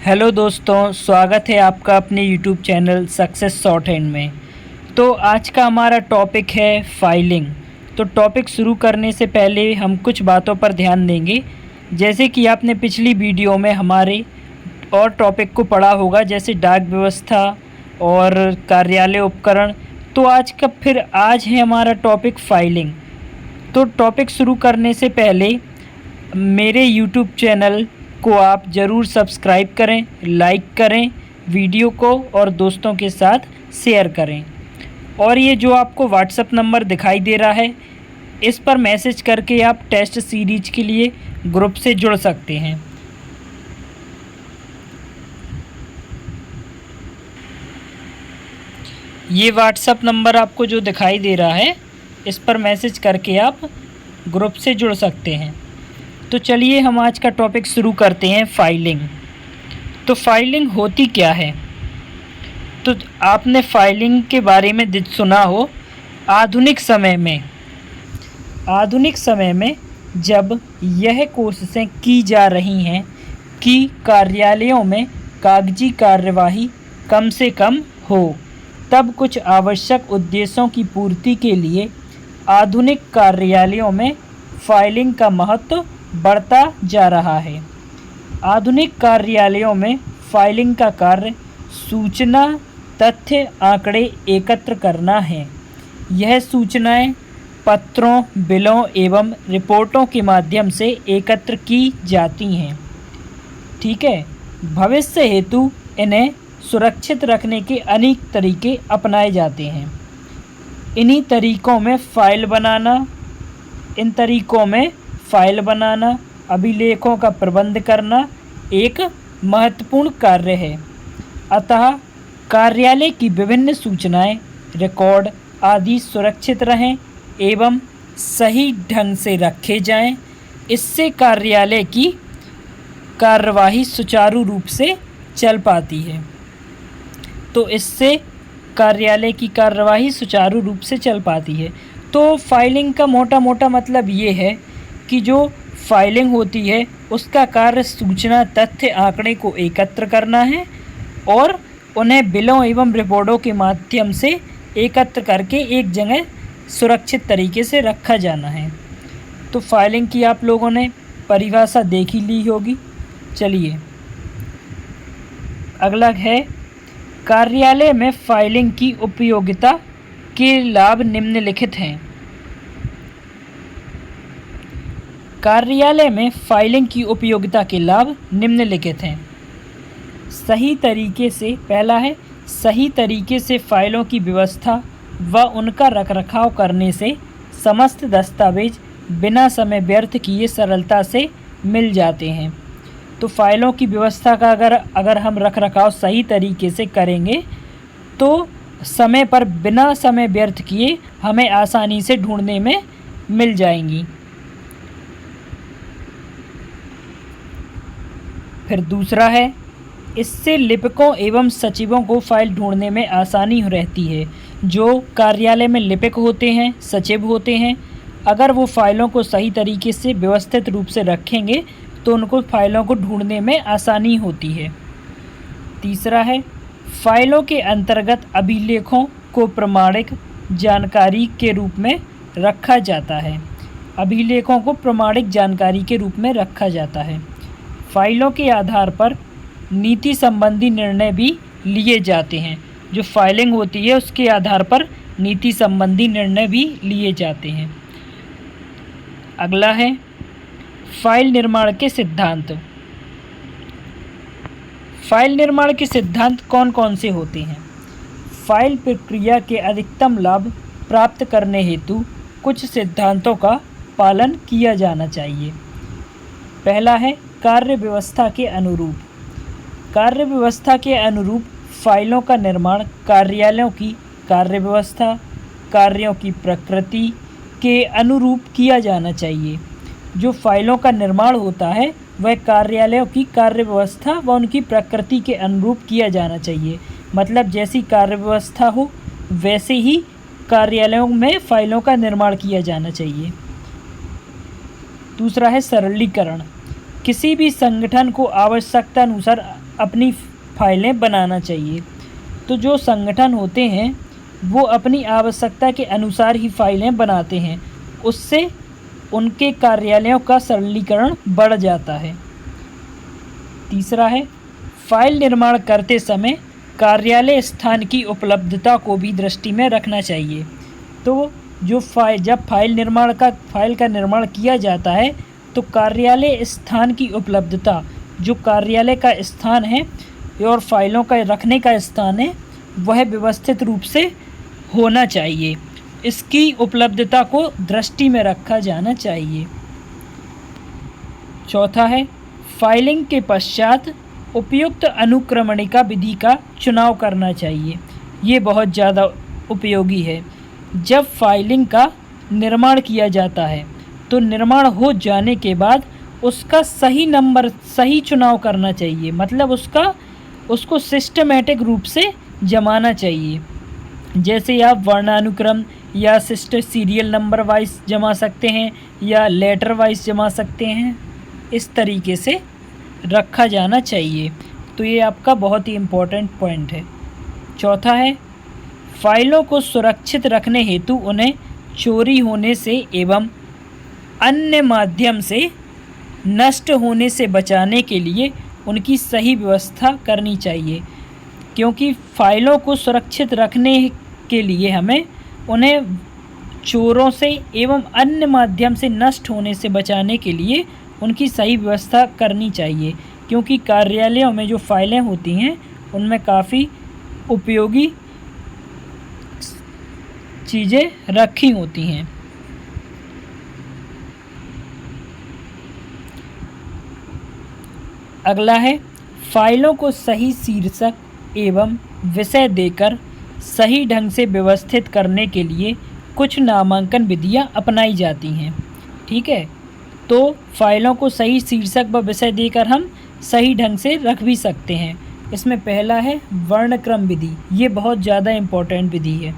Hello दोस्तों, स्वागत है आपका अपने YouTube channel success short hand में। तो आज का हमारा टॉपिक है फाइलिंग। तो टॉपिक शुरू करने से पहले हम कुछ बातों पर ध्यान देंगे। जैसे कि आपने पिछली वीडियो में हमारे और टॉपिक को पढ़ा होगा, जैसे डाक व्यवस्था और कार्यालय उपकरण। तो आज है हमारा टॉपिक फाइलिंग। तो टॉपिक शुरू करने से पहले मेरे यूट्यूब चैनल को आप ज़रूर सब्सक्राइब करें, लाइक करें वीडियो को और दोस्तों के साथ शेयर करें। और ये जो आपको व्हाट्सएप नंबर दिखाई दे रहा है, इस पर मैसेज करके आप टेस्ट सीरीज के लिए ग्रुप से जुड़ सकते हैं। ये व्हाट्सएप नंबर आपको जो दिखाई दे रहा है, इस पर मैसेज करके आप ग्रुप से जुड़ सकते हैं। तो चलिए हम आज का टॉपिक शुरू करते हैं, फाइलिंग। तो फाइलिंग होती क्या है? तो आपने फाइलिंग के बारे में सुना हो। आधुनिक समय में जब यह कोशिशें की जा रही हैं कि कार्यालयों में कागजी कार्यवाही कम से कम हो, तब कुछ आवश्यक उद्देश्यों की पूर्ति के लिए आधुनिक कार्यालयों में फाइलिंग का महत्व बढ़ता जा रहा है। आधुनिक कार्यालयों में फाइलिंग का कार्य सूचना, तथ्य, आंकड़े एकत्र करना है। यह सूचनाएं पत्रों, बिलों एवं रिपोर्टों के माध्यम से एकत्र की जाती हैं। ठीक है। भविष्य हेतु इन्हें सुरक्षित रखने के अनेक तरीके अपनाए जाते हैं। इन तरीकों में फाइल बनाना, अभिलेखों का प्रबंध करना एक महत्वपूर्ण कार्य है। अतः कार्यालय की विभिन्न सूचनाएं, रिकॉर्ड आदि सुरक्षित रहें एवं सही ढंग से रखे जाएं। इससे कार्यालय की कार्यवाही सुचारू रूप से चल पाती है। तो फाइलिंग का मोटा मतलब ये है कि जो फाइलिंग होती है उसका कार्य सूचना, तथ्य, आंकड़े को एकत्र करना है और उन्हें बिलों एवं रिपोर्टों के माध्यम से एकत्र करके एक जगह सुरक्षित तरीके से रखा जाना है। तो फाइलिंग की आप लोगों ने परिभाषा देख ही ली होगी। चलिए अगला है, कार्यालय में फाइलिंग की उपयोगिता के लाभ निम्नलिखित हैं। कार्यालय में फाइलिंग की उपयोगिता के लाभ निम्नलिखित हैं। पहला है, सही तरीके से फाइलों की व्यवस्था व उनका रखरखाव करने से समस्त दस्तावेज बिना समय व्यर्थ किए सरलता से मिल जाते हैं। तो फाइलों की व्यवस्था का अगर हम रखरखाव सही तरीके से करेंगे तो समय पर बिना समय व्यर्थ किए हमें आसानी से ढूंढने में मिल जाएंगी। फिर दूसरा है, इससे लिपिकों एवं सचिवों को फाइल ढूंढने में आसानी रहती है। जो कार्यालय में लिपिक होते हैं, सचिव होते हैं, अगर वो फाइलों को सही तरीके से व्यवस्थित रूप से रखेंगे तो उनको फाइलों को ढूंढने में आसानी होती है। तीसरा है, फाइलों के अंतर्गत अभिलेखों को प्रमाणिक जानकारी के रूप में रखा जाता है। फाइलों के आधार पर नीति संबंधी निर्णय भी लिए जाते हैं। जो फाइलिंग होती है उसके आधार पर नीति संबंधी निर्णय भी लिए जाते हैं। अगला है, फाइल निर्माण के सिद्धांत। फाइल निर्माण के सिद्धांत कौन कौन से होते हैं? फाइल प्रक्रिया के अधिकतम लाभ प्राप्त करने हेतु कुछ सिद्धांतों का पालन किया जाना चाहिए। पहला है, कार्य व्यवस्था के अनुरूप फाइलों का निर्माण कार्यालयों की कार्य व्यवस्था, कार्यों की प्रकृति के अनुरूप किया जाना चाहिए। जो फाइलों का निर्माण होता है वह कार्यालयों की कार्य व्यवस्था व उनकी प्रकृति के अनुरूप किया जाना चाहिए। मतलब जैसी कार्य व्यवस्था हो वैसे ही कार्यालयों में फाइलों का निर्माण किया जाना चाहिए। दूसरा है सरलीकरण। किसी भी संगठन को आवश्यकता अनुसार अपनी फाइलें बनाना चाहिए। तो जो संगठन होते हैं वो अपनी आवश्यकता के अनुसार ही फाइलें बनाते हैं, उससे उनके कार्यालयों का सरलीकरण बढ़ जाता है। तीसरा है, फाइल निर्माण करते समय कार्यालय स्थान की उपलब्धता को भी दृष्टि में रखना चाहिए। तो जब फाइल का निर्माण किया जाता है तो कार्यालय स्थान की उपलब्धता, जो कार्यालय का स्थान है और फाइलों का रखने का स्थान है, वह व्यवस्थित रूप से होना चाहिए। इसकी उपलब्धता को दृष्टि में रखा जाना चाहिए। चौथा है, फाइलिंग के पश्चात उपयुक्त अनुक्रमणिका विधि का चुनाव करना चाहिए। ये बहुत ज़्यादा उपयोगी है। जब फाइलिंग का निर्माण किया जाता है तो निर्माण हो जाने के बाद उसका सही चुनाव करना चाहिए, मतलब उसको सिस्टमेटिक रूप से जमाना चाहिए। जैसे आप वर्णानुक्रम या सीरियल नंबर वाइज जमा सकते हैं या लेटर वाइज जमा सकते हैं, इस तरीके से रखा जाना चाहिए। तो ये आपका बहुत ही इम्पोर्टेंट पॉइंट है। चौथा है, फाइलों को सुरक्षित रखने हेतु उन्हें चोरी होने से एवं अन्य माध्यम से नष्ट होने से बचाने के लिए उनकी सही व्यवस्था करनी चाहिए। क्योंकि फाइलों को सुरक्षित रखने के लिए हमें उन्हें चोरों से एवं अन्य माध्यम से नष्ट होने से बचाने के लिए उनकी सही व्यवस्था करनी चाहिए। क्योंकि कार्यालयों में जो फाइलें होती हैं उनमें काफ़ी उपयोगी चीज़ें रखी होती हैं। अगला है, फाइलों को सही शीर्षक एवं विषय देकर सही ढंग से व्यवस्थित करने के लिए कुछ नामांकन विधियां अपनाई जाती हैं। ठीक है, तो फाइलों को सही शीर्षक व विषय देकर हम सही ढंग से रख भी सकते हैं। इसमें पहला है वर्णक्रम विधि। ये बहुत ज़्यादा इम्पोर्टेंट विधि है।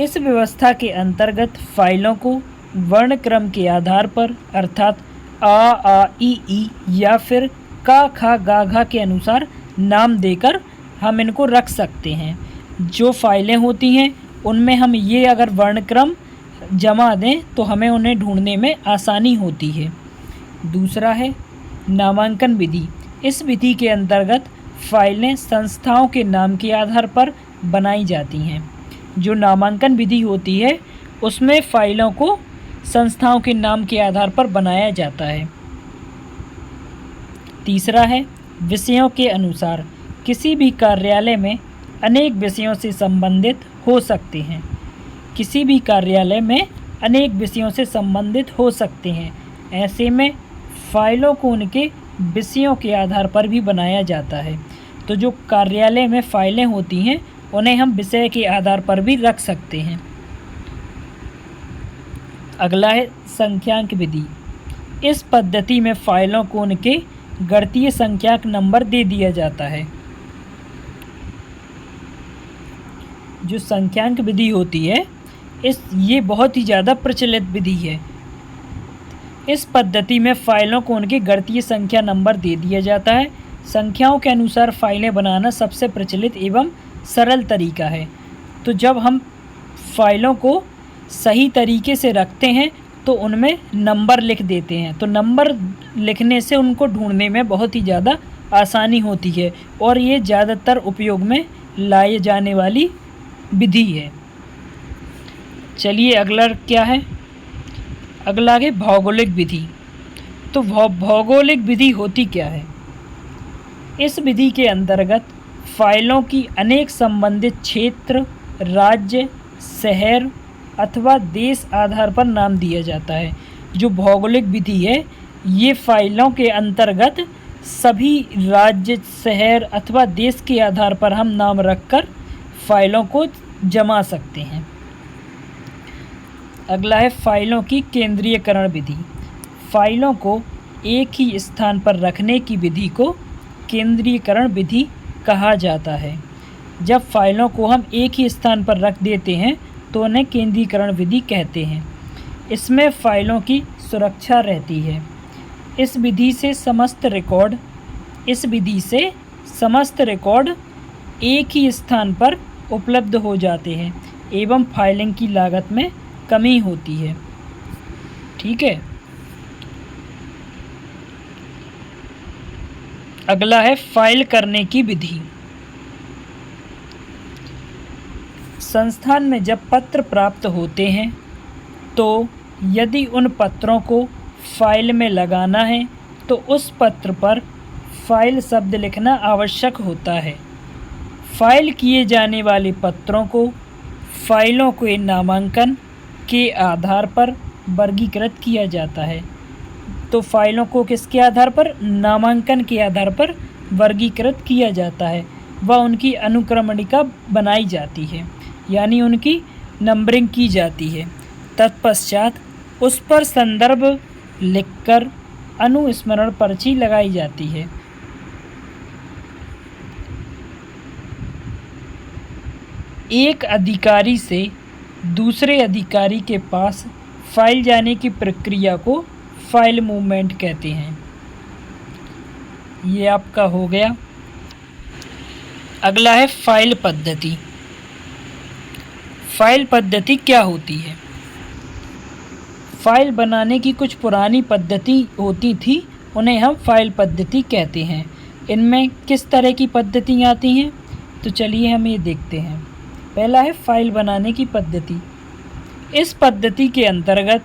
इस व्यवस्था के अंतर्गत फाइलों को वर्णक्रम के आधार पर, अर्थात आ ई ई या फिर का खा गा घा के अनुसार नाम देकर हम इनको रख सकते हैं। जो फाइलें होती हैं उनमें हम ये अगर वर्णक्रम जमा दें तो हमें उन्हें ढूंढने में आसानी होती है। दूसरा है नामांकन विधि। इस विधि के अंतर्गत फाइलें संस्थाओं के नाम के आधार पर बनाई जाती हैं। जो नामांकन विधि होती है उसमें फाइलों को संस्थाओं के नाम के आधार पर बनाया जाता है। तीसरा है विषयों के अनुसार। किसी भी कार्यालय में अनेक विषयों से संबंधित हो सकते हैं। किसी भी कार्यालय में अनेक विषयों से संबंधित हो सकते हैं। ऐसे में फाइलों को उनके विषयों के आधार पर भी बनाया जाता है। तो जो कार्यालय में फाइलें होती हैं उन्हें हम विषय के आधार पर भी रख सकते हैं। अगला है संख्यांक विधि। इस पद्धति में फाइलों को उनके गणितीय संख्यांक नंबर दे दिया जाता है। जो संख्यांक विधि होती है ये बहुत ही ज़्यादा प्रचलित विधि है। इस पद्धति में फाइलों को उनके गणितीय संख्या नंबर दे दिया जाता है। संख्याओं के अनुसार फाइलें बनाना सबसे प्रचलित एवं सरल तरीका है। तो जब हम फाइलों को सही तरीके से रखते हैं तो उनमें नंबर लिख देते हैं। तो नंबर लिखने से उनको ढूंढने में बहुत ही ज़्यादा आसानी होती है और ये ज़्यादातर उपयोग में लाए जाने वाली विधि है। चलिए अगला क्या है? अगला है भौगोलिक विधि। तो भौगोलिक विधि होती क्या है? इस विधि के अंतर्गत फाइलों की अनेक संबंधित क्षेत्र, राज्य, शहर अथवा देश आधार पर नाम दिया जाता है। जो भौगोलिक विधि है ये फाइलों के अंतर्गत सभी राज्य, शहर अथवा देश के आधार पर हम नाम रखकर फाइलों को जमा सकते हैं। अगला है फाइलों की केंद्रीयकरण विधि। फाइलों को एक ही स्थान पर रखने की विधि को केंद्रीयकरण विधि कहा जाता है। जब फाइलों को हम एक ही स्थान पर रख देते हैं तो उन्हें केंद्रीयकरण विधि कहते हैं। इसमें फाइलों की सुरक्षा रहती है। इस विधि से समस्त रिकॉर्ड इस विधि से समस्त रिकॉर्ड एक ही स्थान पर उपलब्ध हो जाते हैं एवं फाइलिंग की लागत में कमी होती है। ठीक है। अगला है फाइल करने की विधि। संस्थान में जब पत्र प्राप्त होते हैं तो यदि उन पत्रों को फाइल में लगाना है तो उस पत्र पर फाइल शब्द लिखना आवश्यक होता है। फाइल किए जाने वाले पत्रों को फाइलों के नामांकन के आधार पर वर्गीकृत किया जाता है। तो फाइलों को किसके आधार पर? नामांकन के आधार पर वर्गीकृत किया जाता है व उनकी अनुक्रमणिका बनाई जाती है, यानी उनकी नंबरिंग की जाती है। तत्पश्चात उस पर संदर्भ लिखकर अनुस्मरण पर्ची लगाई जाती है। एक अधिकारी से दूसरे अधिकारी के पास फाइल जाने की प्रक्रिया को फाइल मूवमेंट कहते हैं। ये आपका हो गया। अगला है फाइल पद्धति। फाइल पद्धति क्या होती है? फाइल बनाने की कुछ पुरानी पद्धति होती थी, उन्हें हम फाइल पद्धति कहते हैं। इनमें किस तरह की पद्धति आती हैं? तो चलिए हम ये देखते हैं। पहला है फाइल बनाने की पद्धति। इस पद्धति के अंतर्गत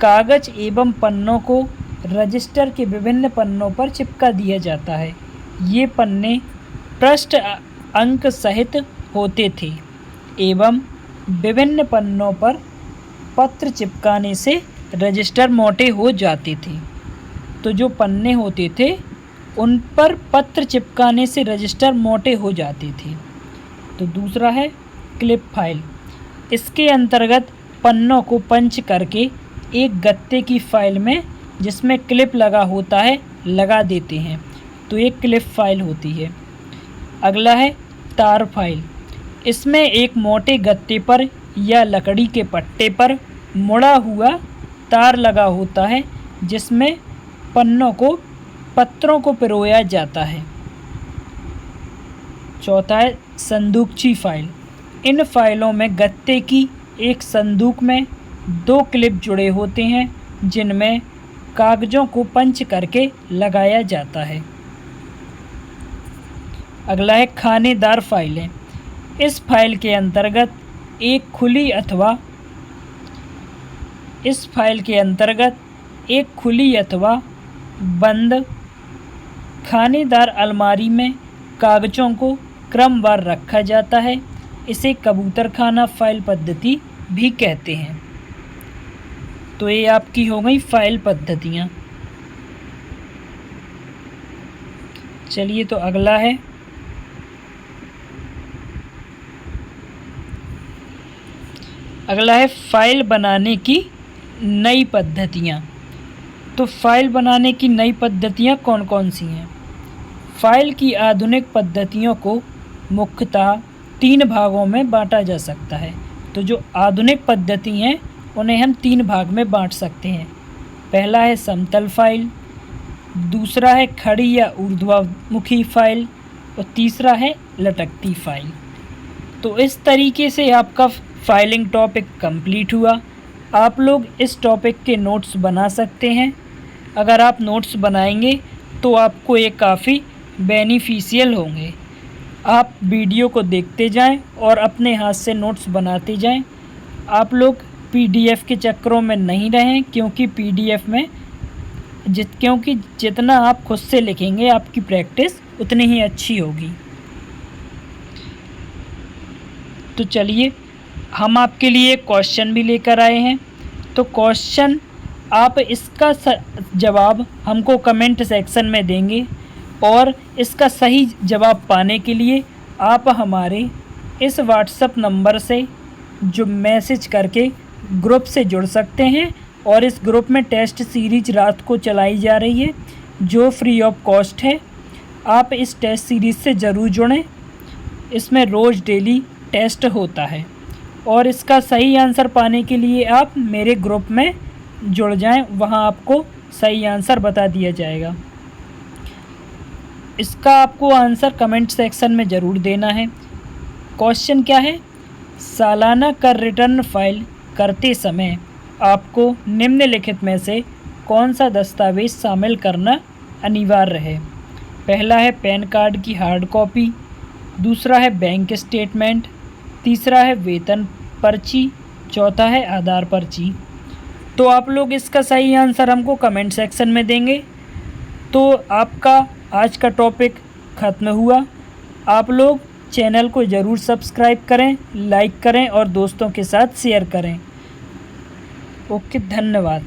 कागज एवं पन्नों को रजिस्टर के विभिन्न पन्नों पर चिपका दिया जाता है। ये पन्ने पृष्ठ अंक सहित होते थे एवं विभिन्न पन्नों पर पत्र चिपकाने से रजिस्टर मोटे हो जाते थे। तो जो पन्ने होते थे उन पर पत्र चिपकाने से रजिस्टर मोटे हो जाते थे। तो दूसरा है क्लिप फाइल। इसके अंतर्गत पन्नों को पंच करके एक गत्ते की फाइल में जिसमें क्लिप लगा होता है लगा देते हैं, तो एक क्लिप फाइल होती है। अगला है तार फाइल। इसमें एक मोटे गत्ते पर या लकड़ी के पट्टे पर मुड़ा हुआ तार लगा होता है जिसमें पत्रों को पिरोया जाता है। चौथा है संदूकची फाइल। इन फाइलों में गत्ते की एक संदूक में 2 क्लिप जुड़े होते हैं जिनमें कागज़ों को पंच करके लगाया जाता है। अगला है खानेदार फाइलें। इस फाइल के अंतर्गत एक खुली अथवा बंद खानेदार अलमारी में कागज़ों को क्रमवार रखा जाता है। इसे कबूतरखाना फाइल पद्धति भी कहते हैं। तो ये आपकी हो गई फाइल पद्धतियाँ। चलिए तो अगला है फाइल बनाने की नई पद्धतियाँ। तो फाइल बनाने की नई पद्धतियाँ कौन कौन सी हैं? फाइल की आधुनिक पद्धतियों को मुख्यतः 3 भागों में बांटा जा सकता है। तो जो आधुनिक पद्धति हैं उन्हें हम 3 भाग में बांट सकते हैं। पहला है समतल फाइल, दूसरा है खड़ी या ऊर्ध्वामुखी फाइल और तीसरा है लटकती फाइल। तो इस तरीके से आपका फाइलिंग टॉपिक कंप्लीट हुआ। आप लोग इस टॉपिक के नोट्स बना सकते हैं। अगर आप नोट्स बनाएंगे तो आपको ये काफ़ी बेनिफिशियल होंगे। आप वीडियो को देखते जाएं और अपने हाथ से नोट्स बनाते जाएं। आप लोग पीडीएफ के चक्करों में नहीं रहें, क्योंकि पीडीएफ में क्योंकि जितना आप खुद से लिखेंगे आपकी प्रैक्टिस उतनी ही अच्छी होगी। तो चलिए हम आपके लिए क्वेश्चन भी लेकर आए हैं। तो क्वेश्चन आप इसका जवाब हमको कमेंट सेक्शन में देंगे और इसका सही जवाब पाने के लिए आप हमारे इस व्हाट्सएप नंबर से जो मैसेज करके ग्रुप से जुड़ सकते हैं। और इस ग्रुप में टेस्ट सीरीज रात को चलाई जा रही है जो फ्री ऑफ कॉस्ट है। आप इस टेस्ट सीरीज़ से ज़रूर जुड़ें। इसमें रोज़ डेली टेस्ट होता है और इसका सही आंसर पाने के लिए आप मेरे ग्रुप में जुड़ जाएं, वहां आपको सही आंसर बता दिया जाएगा। इसका आपको आंसर कमेंट सेक्शन में ज़रूर देना है। क्वेश्चन क्या है, सालाना कर रिटर्न फाइल करते समय आपको निम्नलिखित में से कौन सा दस्तावेज़ शामिल करना अनिवार्य है। पहला है पैन कार्ड की हार्ड कॉपी, दूसरा है बैंक स्टेटमेंट, तीसरा है वेतन पर्ची, चौथा है आधार पर्ची। तो आप लोग इसका सही आंसर हमको कमेंट सेक्शन में देंगे। तो आपका आज का टॉपिक ख़त्म हुआ। आप लोग चैनल को ज़रूर सब्सक्राइब करें, लाइक करें और दोस्तों के साथ शेयर करें। ओके, धन्यवाद।